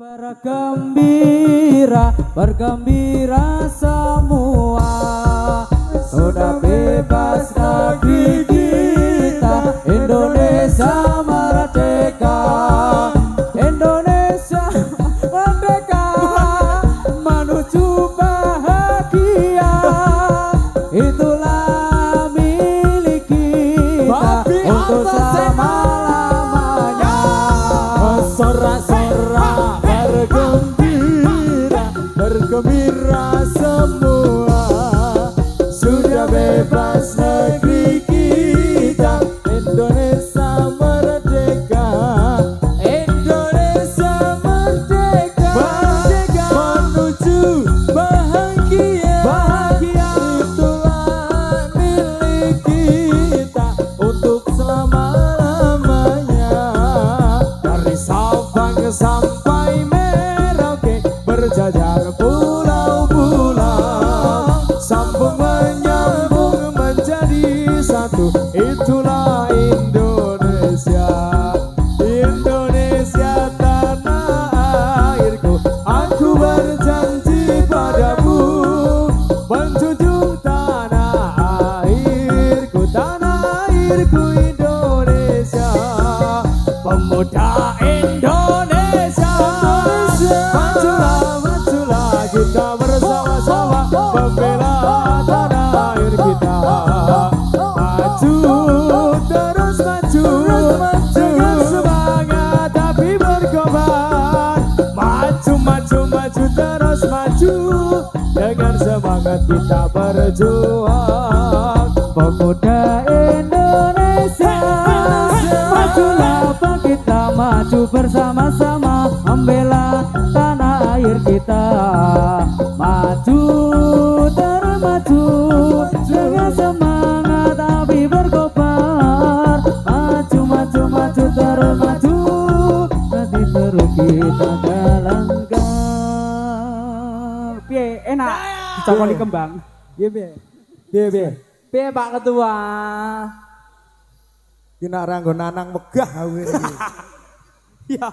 Bergembira, bergembira semua. Sudah bebas negeri kita, Indonesia merdeka. Indonesia merdeka, menuju bahagia. Itulah milik kita untuk selama-lamanya. Sorak-sorak bergembira, bergembira semua. Sudah bebas negeri kita, Indonesia merdeka. Indonesia merdeka, merdeka, menuju bahagia. Bahagia, itulah milik kita untuk selama-lamanya. Dari Sabang sampai Merauke, berjajar pulau-pulau, sambung menyambung menjadi satu. Itulah Indonesia, Indonesia tanah airku. Aku berjanji padamu, menjunjung tanah airku, tanah airku Indonesia. Pemuda Indonesia, majulah, majulah, kita bersama-sama membela tanah air kita. Maju, terus maju, dengan semangat tapi berkobar. Maju, maju, maju, terus maju, dengan semangat kita berjuang. Pemuda Indonesia, majulah kita, maju bersama-sama membela tanah air kita. Maju termaju dengan semangat api berkobar. Maju, maju, maju, terus maju, nanti terus kita jalankan. Piye enak dicokoli kembang. Piye, piye, piye, Piye Pak Ketua? kena ranggo nanang megah aku ini. Ya.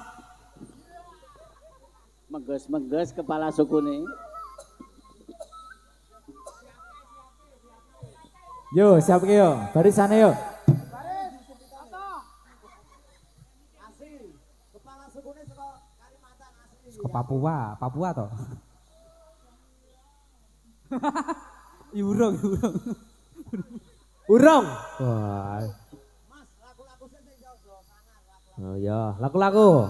Meges-meges kepala suku nih. Yo, siap ke yo? Barisan yo. Ke Papua, Papua toh. Urung, urung. Urung. Wah. Oh ya, laku-laku.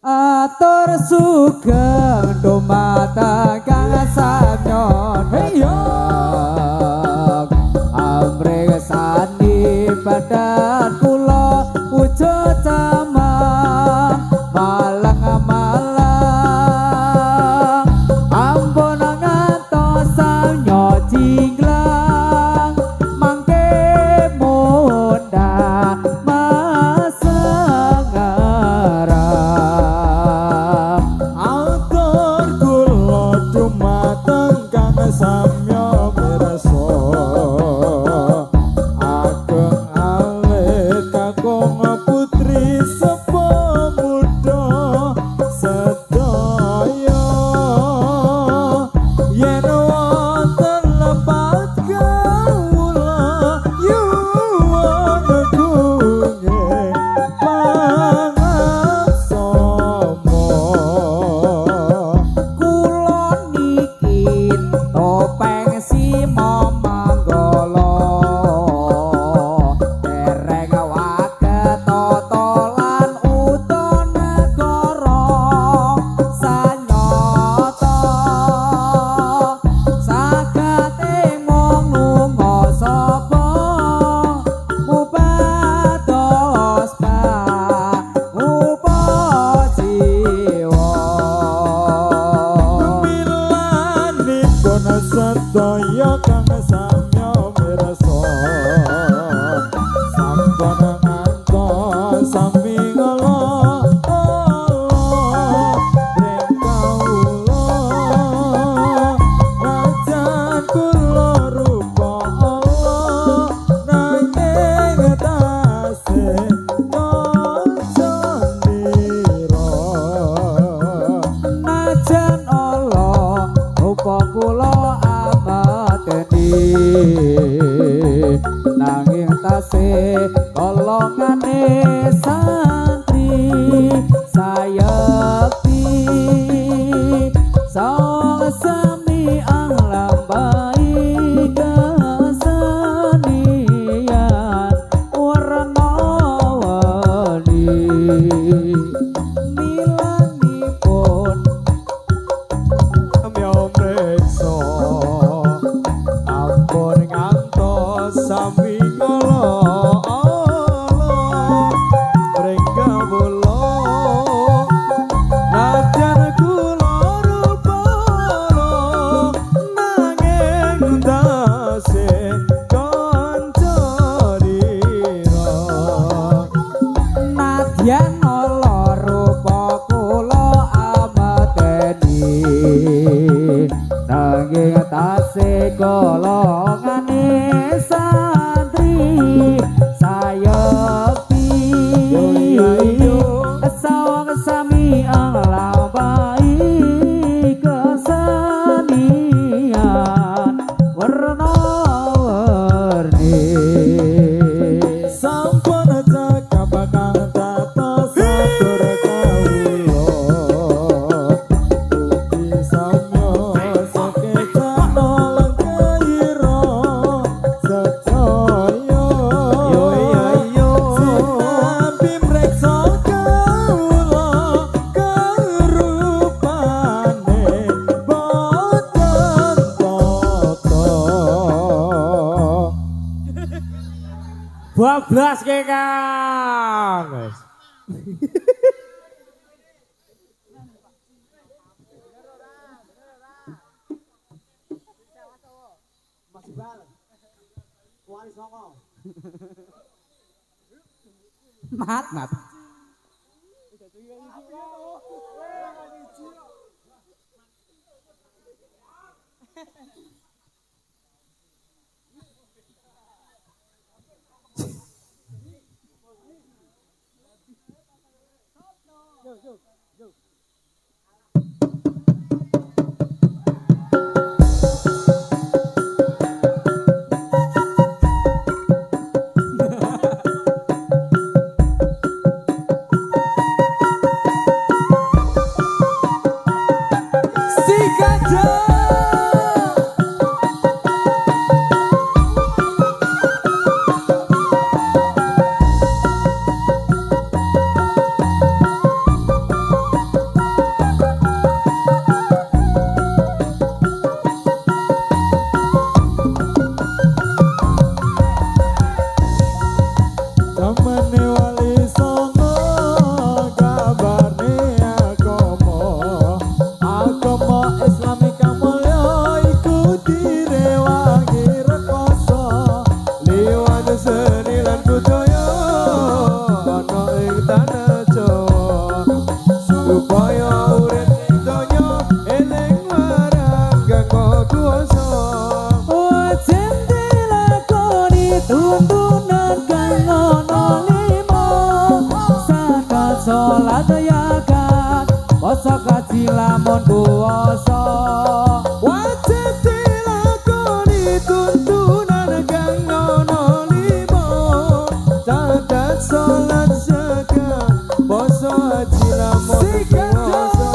Atur sugeng dumateng kang samyon heyo amreksani badan kula wujud tamam malang-malang ampun ngantos sanyo jinglang mangke mundhak Atur kula dumateng kang samya pirsa ageng alit kakung putri sepo muda sedaya yen wonten lepat kawula yuwun gunggih pangaksama kula niki topeng si manggala dereng waket totolan uton negara sanyata sagate mung lunga sapa upados upajiwa Milanipun sedaya kang samya pirsa sampun ngantos sami ngala ring kawula najan kula rupa Allah nanging tasih kancanira najan Allah rupa kula amateni nanging tasih golongane santri sayekti sang sami anglambai kesenian warna-warni milanipun samya mreksa ampun ngantos sami ngala ring kawula najan kula rupana nanging tasih kancanira nadyan ala rupa kula amateni nanging tasih golongane santri sayekti sawang sami anglambai kesenian warna-warni sampun cakap kang tata satur kawula ugi samya sakecana lengkaira sedaya sinambi mreksa kawula kerupane boten tata bablas ke Kang. mat Si gajah tuntunan kang ono limo zakat salat zakat poso kaji lamun puasa wajib dilakoni tuntunan kang ono limo zakat salat zakat poso kaji lamun puasa.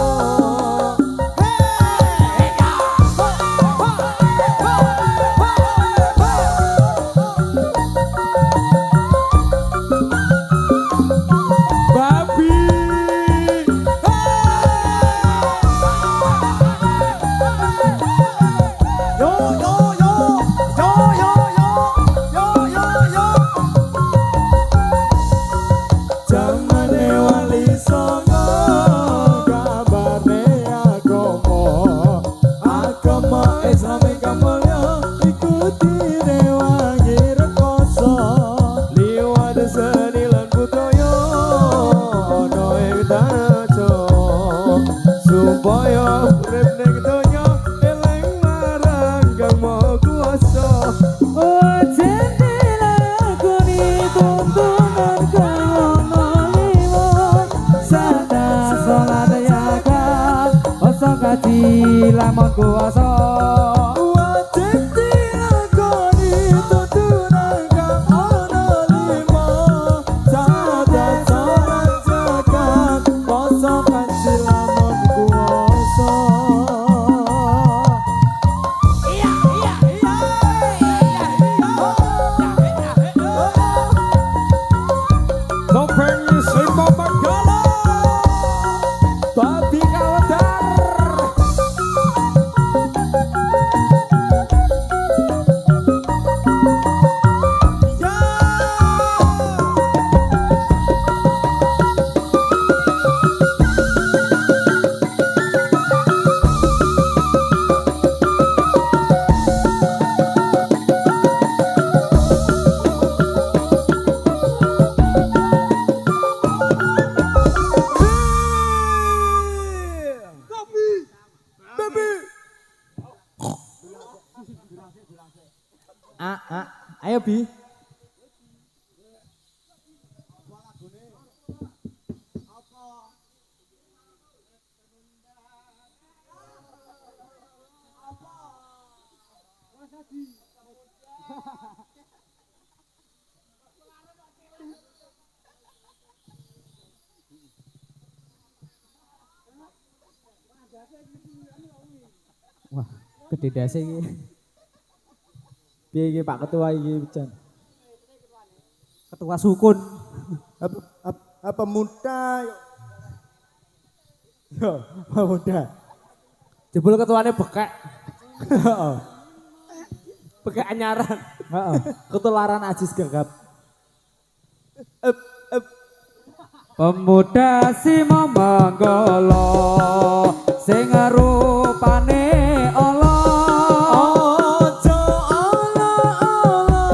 Supaya urip ning donya eling marang Kang Maha Kuwasa. Oh jendelakoni tuntunan kang ono limo zakat salat zakat poso kaji lamun kuwasa. Wajib dilakoni tuntunan kang ono limo zakat salat zakat poso kaji lamun ayo Bi. Wah, gede dase iki. Piye iki Pak Ketua iki Jan? Ketua sukun. Apa muda? Yo, apa muda? Jebul ketuane bekek. Heeh. Bekek anyaran. Heeh. Ketularan ajis gagap. Pemuda si memanggala sing rupane ala Ojo ala-ala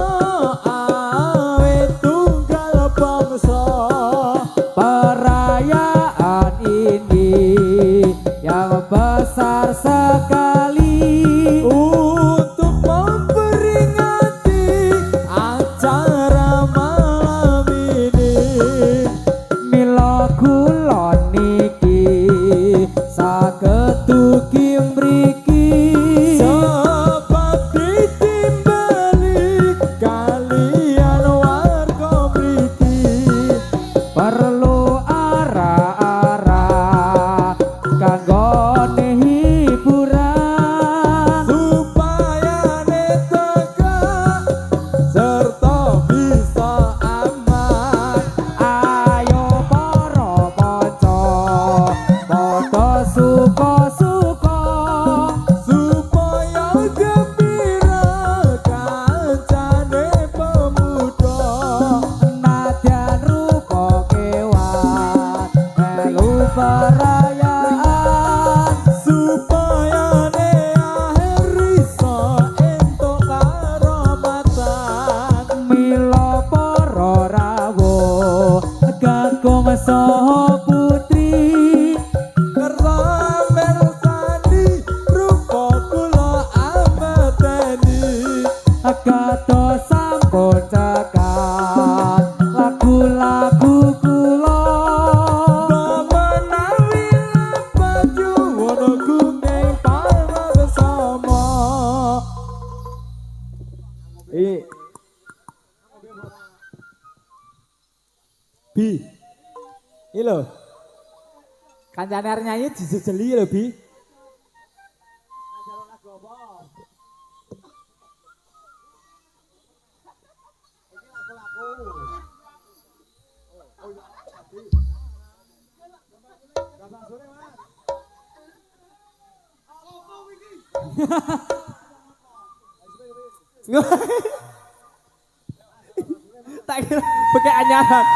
awet tunggal bangsa. perayaan ini yang besar sekali Untuk memperingati acara malam ini. mila kula niki saged Bi. Iki lho. Kancane arep nyanyi dijejeli lho, Bi. Tak kira pakai anyaran.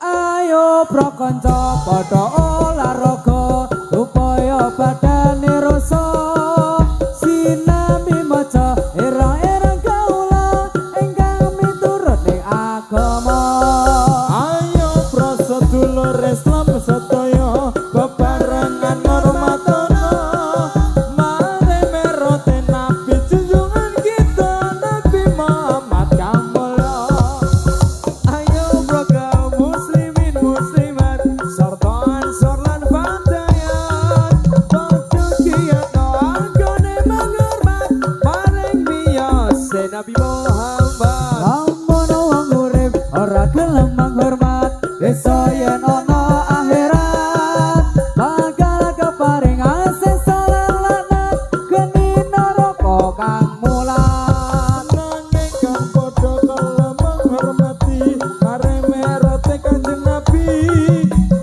Ayo prakanca padha olahraga supaya badane rasa sinambi maca era-era kaula ingkang miturut ing Nabi Muhammad. Lamun wong urip ora gelem menghormat, desa yen ana akhirat bakal keparing asesa lan laknat geni neraka kang mulat. Nanging kang padha gelem menghormati aremerote Kanjeng Nabi.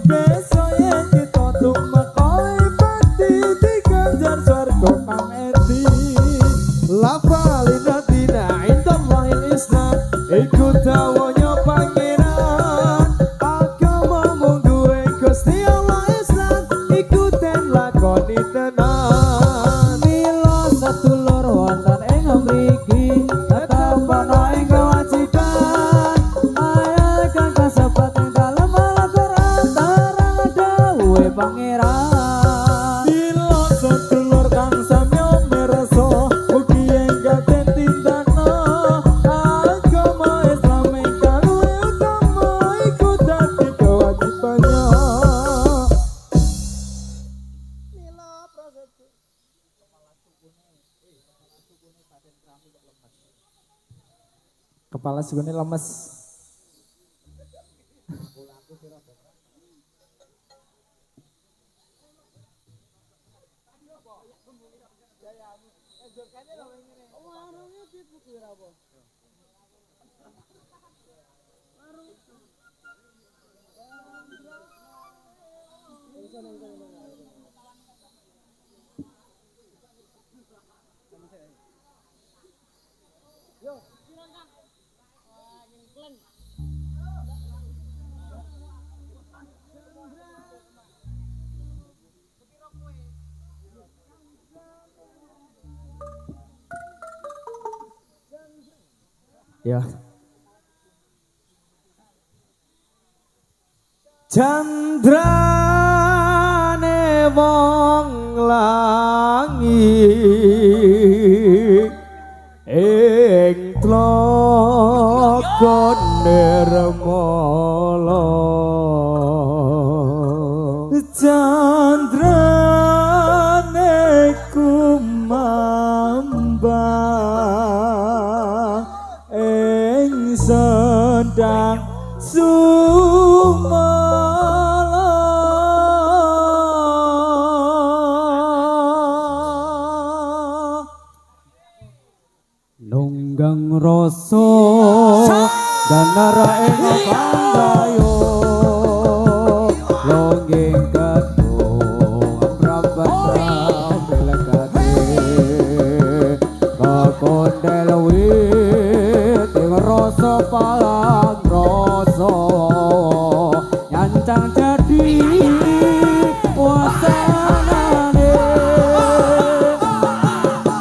Desa yen kita tumeka ibadi diganjar swarga kang edi. Lafalina dina indallahil Islam, iku dawuhnya pangeran. Agama mung duwe Gusti Allah Islam, iku den lakoni tenan. Mila sedulur wonten ing mriki tetep ana ing kewajiban ayat kang kasebat ing dalem Al-Qur'an terang dawuhe pangeran. Bila sedulur kang samya mirsa, mugi enggal den tindakna. Agama Islam ingkang luwih utama, iku dadi kewajibannya. Kepala sugune lemes. Ya. Candrane wong langit ing tlaga nirmala. Candrane kumambang ing sedang sumala. Nunggang rasa ganara ing panggayo longgeng kadung amrabat belakate kakondel wit ing rasa palang rasa nyancang jadi wasanane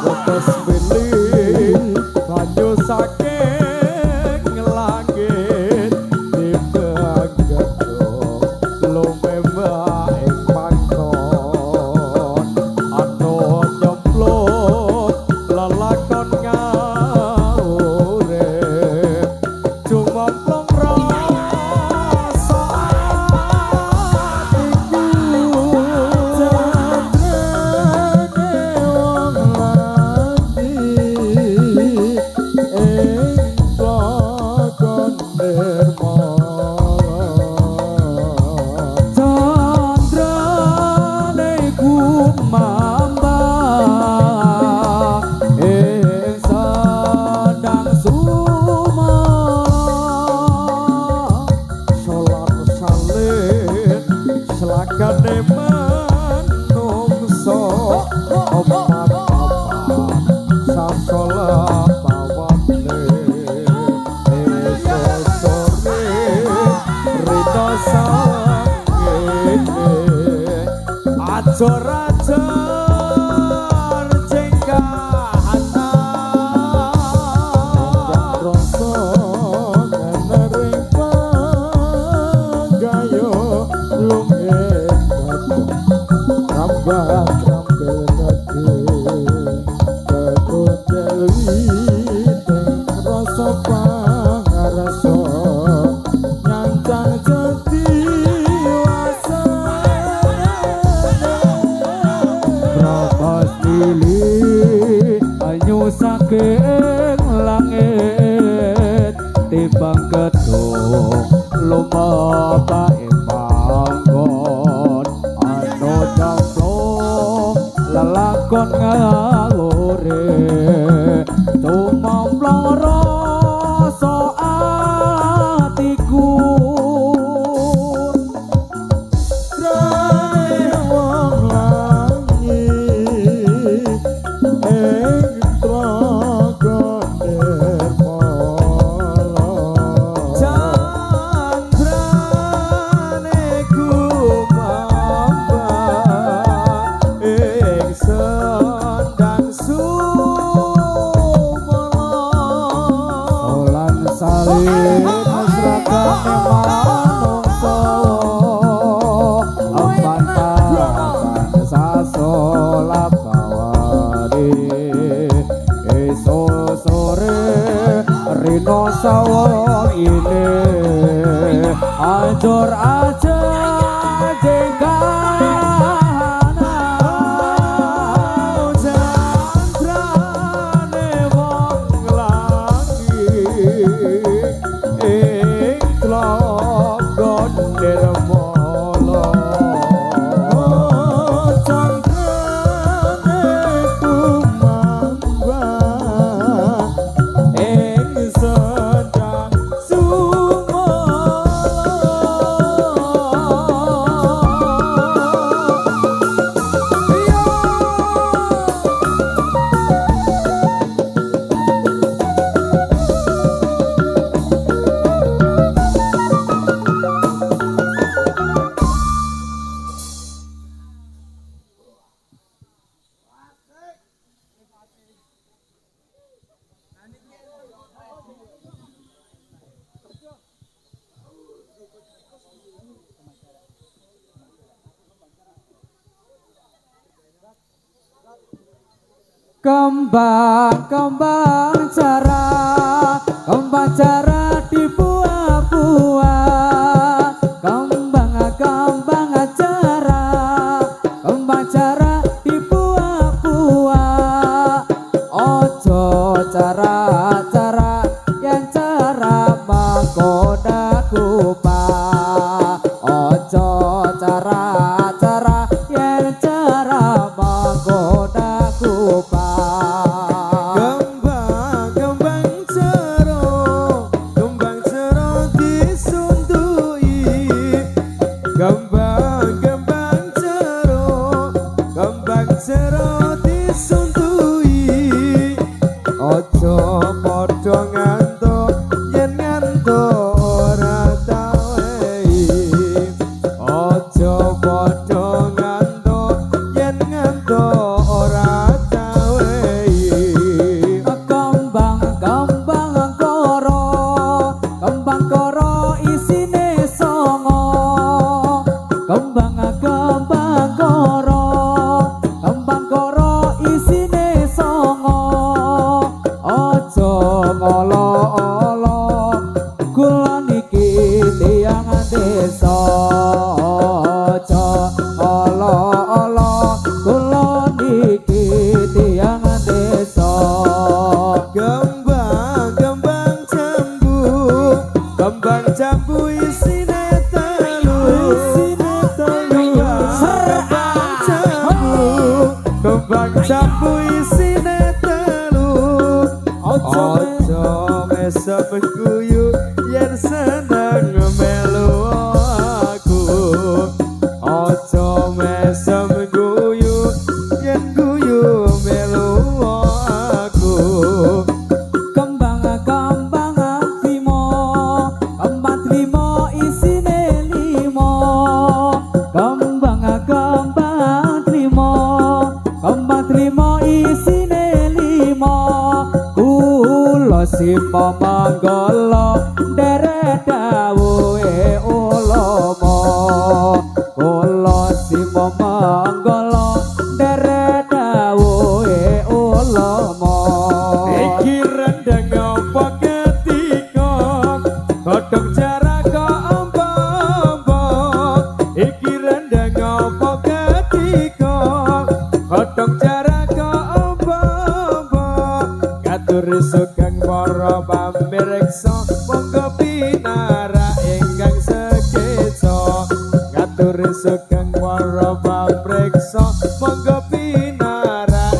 wetes pilih banyu saking langit dibagado lumebah ing pangkon anu nyemplung lelakon ngaurip cumemplung rasa iku candrane wong langit ing lakon nirmala. Candrane kumambang ing sedang sumala. Sholat salin selakane manungsa omat sasolah pawatne esore rita sange ajor-ajor jengkahatan rasa ngenering panggayo lumeh rambah rampil kaki ketundel witeng rasa pangarasa nyancang jadi Prapas lili anyu saking lang urip tumamplong rasa atiku Rae wong langi ing tlaga nirmala candrane kumambang ing sendang sumala lan salin srakane manungsa ambantan sasola bawari eso sore rino sawong ini ajur aja jengkana candrane wong langi ing tlaga nirmala candrane kumambang ing sendang kembang cara di buah-buah kembang cara di buah-buah ojo cara yang cara menggoda kupah ojo cara yang cara menggoda kupah kembang cero disundui kembang cero disundui ojo padha ngantuk yen ngantuk ora tau ojo padha ngantuk yen ngantuk ora tau kembang koro isine songo kembang koro isine songo ojo ngolo-olo kula niki tiyang desa ojo olo-olo kula niki tiyang desa kembang jambu isine telu kembang jambu isine telu ojo mesem guyu yen seneng melu aku ojo mesem guyu yen guyu melu aku kembang limo isine limo kembang limo isine limo kula sipa manggala deret dawuhe ulama kula sipa manggala deret dawuhe ulama iki rendeng apa ketika godhong jarak ambang iki rendeng apa ketika godhong jarak ambang katur sugeng para pamirsa monggo pinara ingkang sekeca katur sugeng para pamirsa monggo pinara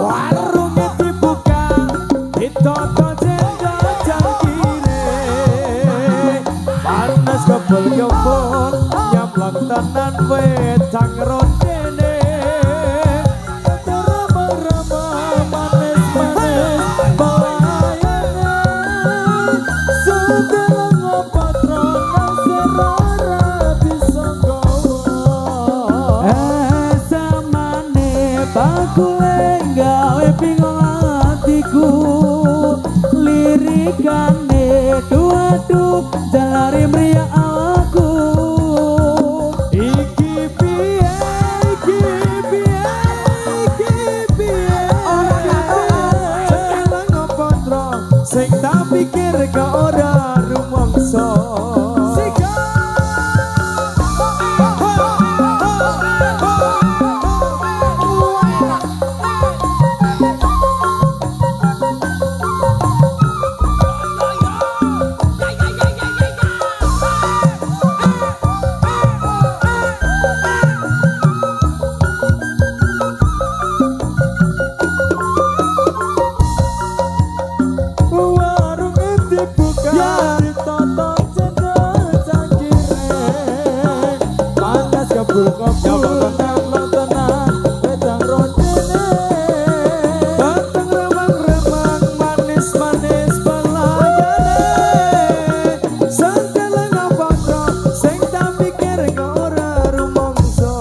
Warungnya dibuka, ditoto jenggot jangkire. Panas kebul-kebul, nyamlok tenan wedang rondene. Remang-remang manis-manis bawayangan. Sedelang ngopatro kang serara bisa gowo. Samane bakule gawe bingung hatiku, lirikane duadu jalari meriah awakku. Iki piye, iki piye, iki piye. Sekarang ngopotro, sing tak pikir ke ora rumangsa. Warung dibuka, ditoto jendel jangkire. Panas kebul-kebul, nyamlok tenan wedang rondene. Batang remang-remang, manis-manis belayane. Sedeleng ngopotro, sing tak pikir ke ora rumangsa.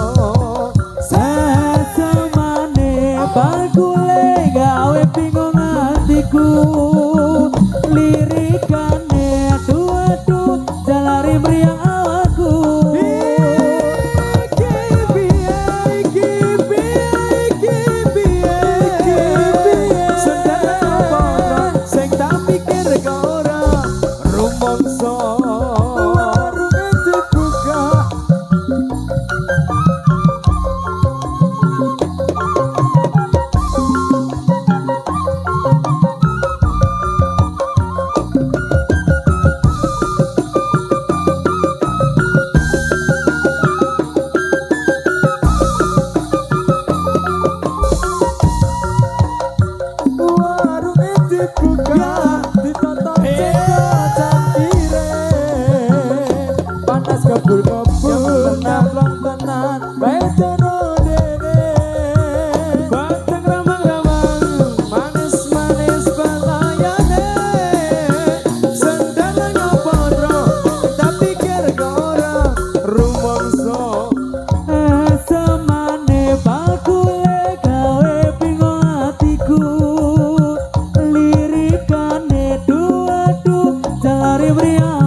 Samane bakule gawe bingung hatiku, lirikane adu-adu jalari meriang awakku. Iki piye, iki piye, iki piye. Sedeleng ngopotro, sing tak pikir ke ora rumangsa. Warunge dibuka, warunge dibuka, ditoto jenggot jangkire. Panas kebul-kebul, nyamlok tenan wedang rondene. Batang remang-remang, manis-manis belayane. Sedeleng ngopotro, tak pikir ke ora rumangsa. Samane bakule gawe bingung hatiku, lirikane duadu jalari meriah